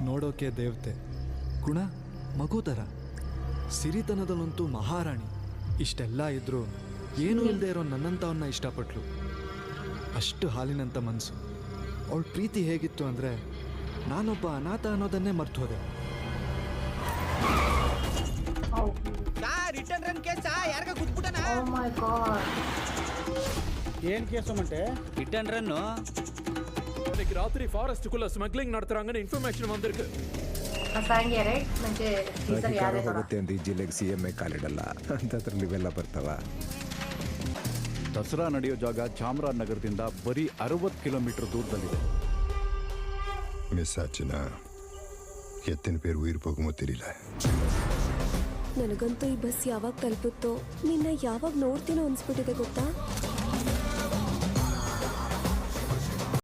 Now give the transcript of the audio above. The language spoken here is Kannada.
ನೋಡೋಕೆ ದೇವತೆ, ಗುಣ ಮಗು ಥರ, ಸಿರಿತನದಲ್ಲಂತೂ ಮಹಾರಾಣಿ. ಇಷ್ಟೆಲ್ಲ ಇದ್ರೂ ಏನೂ ಇಲ್ಲದೆ ಇರೋ ನನ್ನಂಥವನ್ನ ಇಷ್ಟಪಟ್ಲು. ಅಷ್ಟು ಹಾಲಿನಂಥ ಮನಸ್ಸು. ಅವಳ ಪ್ರೀತಿ ಹೇಗಿತ್ತು ಅಂದರೆ ನಾನೊಬ್ಬ ಅನಾಥ ಅನ್ನೋದನ್ನೇ ಮರ್ತು ಹೋದೆ. ರಿಟರ್ನ್ ರನ್ ಕೇಸ ಯಾರ್ಗ ಕುತ್ಬಿಟ್ಟನ? Oh my god. ఏం కేసమంటే రిటర్న్ రన్ இன்னைக்கு ராத்திரி ஃபாரஸ்ட்டுக்குள்ள ஸ்மக்லிங் நடத்துறாங்கன்னு இன்ஃபர்மேஷன் வந்திருக்கு. ಅಸಾಂಗೆ ರೈಟ್ म्हणजे ಟೀಸರ್ ಯಾರೇ ಹೋಗುತ್ತೆ ಅಂದ್ರೆ ಈ ಜಿಲ್ಲೆಗೆ CM ಕಾಲಿಡಲ್ಲ ಅಂತದ್ರಲ್ಲಿ ಇವೆಲ್ಲ ಬರ್ತಾವ. ದಸರಾ ನಡೆಯೋ ಜಾಗ ಚಾಮರಾಜನಗರದಿಂದ ಬರೀ 60 ಕಿಲೋಮೀಟರ್ ದೂರದಲ್ಲಿದೆ. ಮಿಸ್ ಆಚಿನ ಎತ್ತಿನ ಪೇರು ಉಯಿರು ಹೋಗುಮೋ ತಿಳಿಲ್ಲ. ನನಗಂತೂ ಈ ಬಸ್ ಯಾವಾಗ ತಲುಪುತ್ತೋ, ನಿನ್ನ ಯಾವಾಗ ನೋಡ್ತೀನೋ ಅನ್ಸ್ಬಿಟ್ಟಿದೆ ಗೊತ್ತಾ.